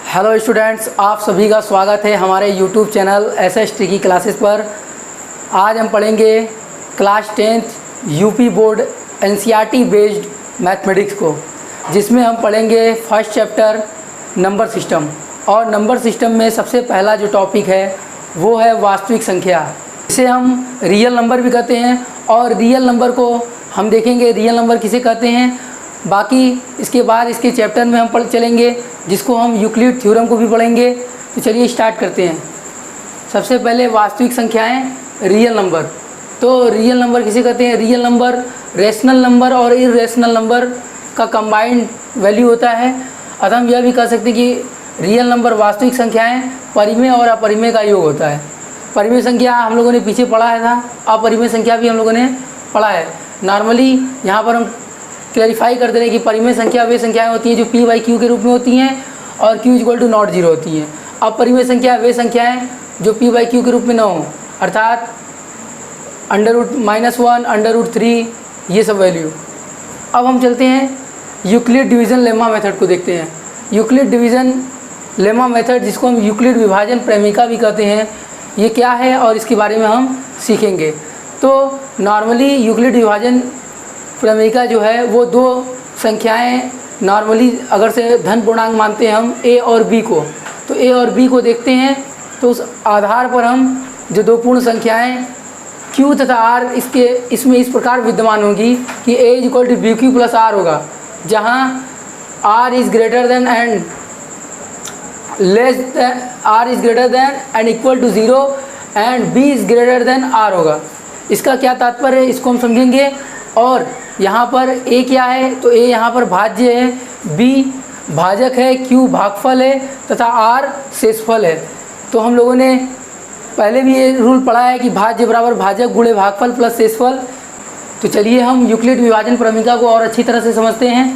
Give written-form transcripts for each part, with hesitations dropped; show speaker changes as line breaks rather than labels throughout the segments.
Hello students, आप सभी का स्वागत है हमारे यूट्यूब चैनल एसएस की क्लासेस पर। आज हम पढ़ेंगे class 10th UP board NCERT based mathematics को, जिसमें हम पढ़ेंगे फर्स्ट चैप्टर नंबर सिस्टम। और नंबर सिस्टम में सबसे पहला जो टॉपिक है वो है वास्तविक संख्या। इसे हम रियल नंबर भी कहते हैं, और रियल नंबर को हम देखेंगे रियल नंबर किसे कहते हैं। बाकी इसके बाद इसके चैप्टर में हम पढ़ चलेंगे, जिसको हम यूक्लिड थ्योरम को भी पढ़ेंगे। तो चलिए स्टार्ट करते हैं। सबसे पहले वास्तविक संख्याएं, रियल नंबर। तो रियल नंबर किसे कहते हैं? रियल नंबर रेशनल नंबर और इरेशनल नंबर का कंबाइंड वैल्यू होता है। अतः हम यह भी कह सकते हैं कि रियल नंबर वास्तविक संख्याएं परिमेय और अपरिमेय का योग होता है। परिमेय संख्या हम लोगों ने पीछे पढ़ा है था, अपरिमेय संख्या भी हम लोगों ने पढ़ा है। नॉर्मली यहाँ पर हम क्लैरिफाई कर दे रहे हैं कि परिमेय संख्या वे संख्याएं होती हैं जो p बाई क्यू के रूप में होती हैं और q equal to not zero होती हैं। अपरिमेय संख्या वे संख्याएं जो p बाई क्यू के रूप में न हो, अर्थात √-1, √3, ये सब वैल्यू। अब हम चलते हैं यूक्लिड डिवीज़न लेमा मेथड को देखते हैं। यूक्लिड डिवीज़न लेमा मेथड, जिसको हम यूक्लिड विभाजन प्रेमिका भी कहते हैं, ये क्या है और इसके बारे में हम सीखेंगे। तो नॉर्मली यूक्लिड विभाजन प्रमेयिका जो है वो दो संख्याएं, नॉर्मली अगर से धन पूर्णांक मानते हैं हम a और b को, तो a और b को देखते हैं। तो उस आधार पर हम जो दो पूर्ण संख्याएं q तथा r इसमें इस प्रकार विद्यमान होंगी कि a equal to b q plus r होगा, जहां r is greater than and less than r is greater than and equal to 0 and b is greater than r होगा। इसका क्या तात्पर्य है, इसको हम समझेंगे। और यहाँ पर a क्या है, तो a यहाँ पर भाज्य है, b भाजक है, q भागफल है तथा r शेषफल है। तो हम लोगों ने पहले भी ये रूल पढ़ा है कि भाज्य बराबर भाजक गुणे भागफल प्लस शेषफल। तो चलिए हम यूक्लिड विभाजन प्रमेयिका को और अच्छी तरह से समझते हैं।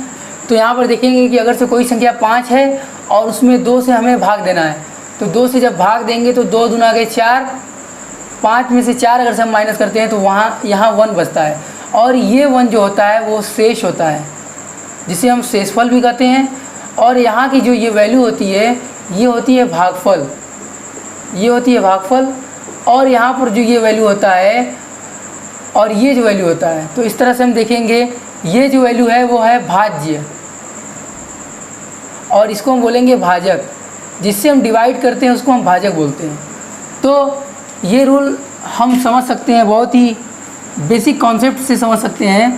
तो यहाँ पर देखेंगे कि अगर से कोई संख्या 5 है और उसमें 2 से हमें भाग देना है, तो 2 से जब भाग देंगे तो 2 दूना के 4, 5 में से 4 अगर से हम माइनस करते हैं तो यहाँ 1 बचता है। और ये 1 जो होता है वो शेष होता है, जिसे हम शेषफल भी कहते हैं। और यहाँ की जो ये वैल्यू होती है ये होती है भागफल, ये होती है भागफल। और यहाँ पर जो ये वैल्यू होता है और ये जो वैल्यू होता है, तो इस तरह से हम देखेंगे ये जो वैल्यू है वो है भाज्य, और इसको हम बोलेंगे भाजक। जिससे हम डिवाइड करते हैं उसको हम भाजक बोलते हैं। तो ये रूल हम समझ सकते हैं, बहुत ही बेसिक कॉन्सेप्ट से समझ सकते हैं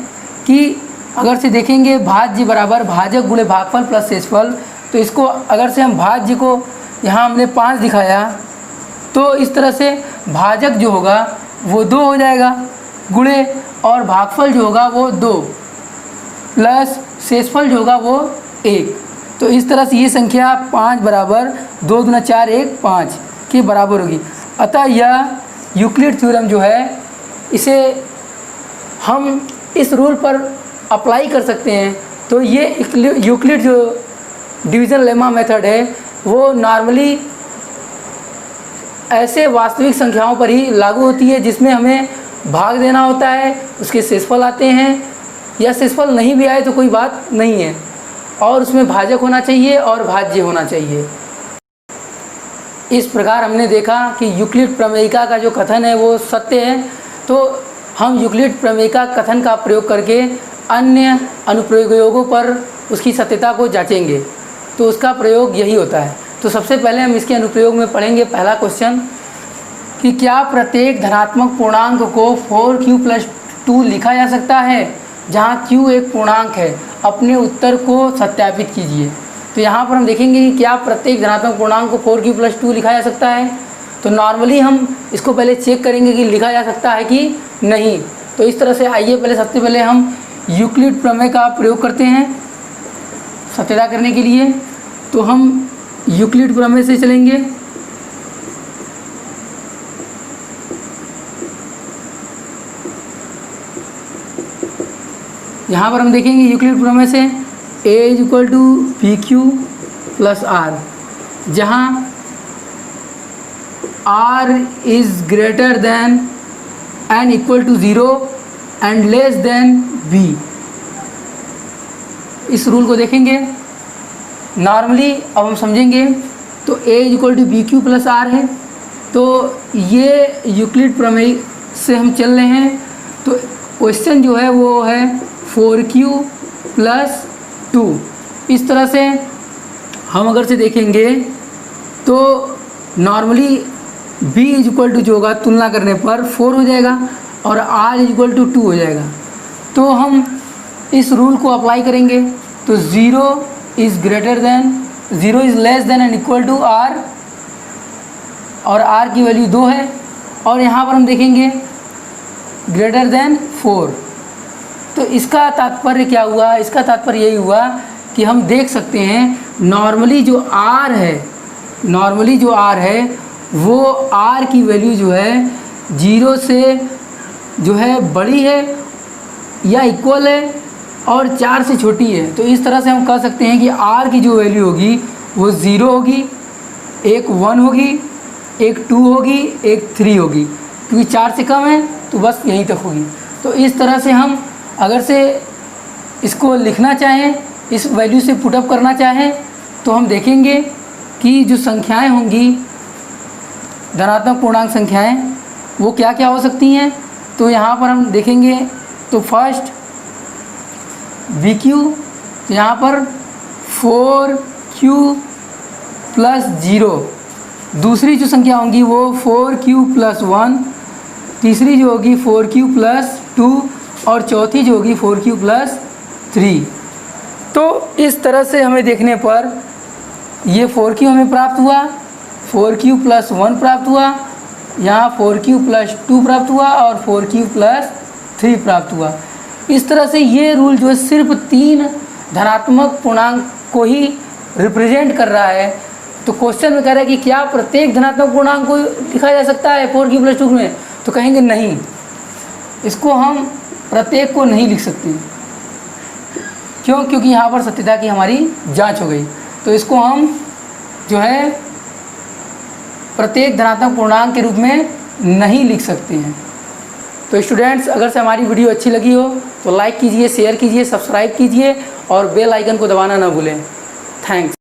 कि अगर से देखेंगे भाज्य बराबर भाजक गुणे भागफल प्लस शेषफल। तो इसको अगर से हम भाज्य को यहाँ हमने 5 दिखाया, तो इस तरह से भाजक जो होगा वो 2 हो जाएगा गुणे, और भागफल जो होगा वो 2 प्लस शेषफल जो होगा वो 1। तो इस तरह से ये संख्या 5 बराबर 2 दूना 4 1 5 के बराबर होगी। अतः यह यूक्लिड थ्योरम जो है इसे हम इस रूल पर अप्लाई कर सकते हैं। तो ये यूक्लिड जो डिवीज़न लेमा मेथड है वो नॉर्मली ऐसे वास्तविक संख्याओं पर ही लागू होती है जिसमें हमें भाग देना होता है, उसके शेषफल आते हैं, या शेषफल नहीं भी आए तो कोई बात नहीं है, और उसमें भाजक होना चाहिए और भाज्य होना चाहिए। इस प्रकार हमने देखा कि यूक्लिड प्रमेयिका का जो कथन है वो सत्य है। तो हम यूक्लिड प्रमेयिका कथन का प्रयोग करके अन्य अनुप्रयोगों पर उसकी सत्यता को जांचेंगे। तो उसका प्रयोग यही होता है। तो सबसे पहले हम इसके अनुप्रयोग में पढ़ेंगे पहला क्वेश्चन कि क्या प्रत्येक धनात्मक पूर्णांक को 4q + 2 लिखा जा सकता है, जहाँ q एक पूर्णांक है। अपने उत्तर को सत्यापित कीजिए। तो यहाँ पर हम देखेंगे कि क्या प्रत्येक धनात्मक पूर्णांक को 4q + 2 लिखा जा सकता है। तो नॉर्मली हम इसको पहले चेक करेंगे कि लिखा जा सकता है कि नहीं। तो इस तरह से आइए पहले सबसे पहले हम यूक्लिड प्रमेय का प्रयोग करते हैं सत्यता करने के लिए। तो हम यूक्लिड प्रमेय से चलेंगे। यहाँ पर हम देखेंगे यूक्लिड प्रमेय से a equal to b q plus r, जहाँ r is greater than and equal to 0 and less than b। इस रूल को देखेंगे नॉर्मली अब हम समझेंगे तो a equal to b q plus r है। तो ये यूक्लिड प्रमेय से हम चल रहे हैं। तो क्वेश्चन जो है वो है 4q प्लस 2। इस तरह से हम अगर से देखेंगे तो नॉर्मली b इक्वल टू जो होगा तुलना करने पर 4 हो जाएगा और r इक्वल टू 2 हो जाएगा। तो हम इस रूल को अप्लाई करेंगे तो 0 is less than and equal to r और r की वैल्यू 2 है। और यहाँ पर हम देखेंगे ग्रेटर देन 4। तो इसका तात्पर्य क्या हुआ? इसका तात्पर्य यही हुआ कि हम देख सकते हैं नॉर्मली जो r है वो r की वैल्यू जो है 0 से जो है बड़ी है या इक्वल है और 4 से छोटी है। तो इस तरह से हम कह सकते हैं कि r की जो वैल्यू होगी वो 0 होगी, एक 1 होगी, एक 2 होगी, एक 3 होगी, क्योंकि 4 से कम है तो बस यहीं तक होगी। तो इस तरह से हम अगर से इसको लिखना चाहें, इस वैल्यू से पुटअप करना चाहें तो हम देखेंगे कि जो संख्याएं होंगी धनात्मक पूर्णांक संख्याएं वो क्या क्या हो सकती हैं। तो यहाँ पर हम देखेंगे तो फर्स्ट BQ, तो यहाँ पर 4Q प्लस 0। दूसरी जो संख्या होंगी वो 4Q प्लस 1, तीसरी जो होगी 4Q प्लस 2 और चौथी जो होगी 4Q प्लस 3। तो इस तरह से हमें देखने पर ये 4Q हमें प्राप्त हुआ, 4Q प्लस 1 प्राप्त हुआ, यहाँ 4Q प्लस 2 प्राप्त हुआ और 4Q प्लस 3 प्राप्त हुआ। इस तरह से ये रूल जो है सिर्फ 3 धनात्मक पूर्णांक को ही रिप्रेजेंट कर रहा है। तो क्वेश्चन में कह रहा है कि क्या प्रत्येक धनात्मक पूर्णांक को लिखा जा सकता है 4Q प्लस 2 में? तो कहेंगे नहीं, इसको हम प्रत्येक को नहीं लिख सकते। क्यों? क्योंकि यहाँ पर सत्यता की हमारी जांच हो गई। तो इसको हम जो है प्रत्येक धनात्मक पूर्णांक के रूप में नहीं लिख सकते हैं। तो स्टूडेंट्स, अगर से हमारी वीडियो अच्छी लगी हो तो लाइक कीजिए, शेयर कीजिए, सब्सक्राइब कीजिए और बेल आइकन को दबाना ना भूलें। थैंक्स।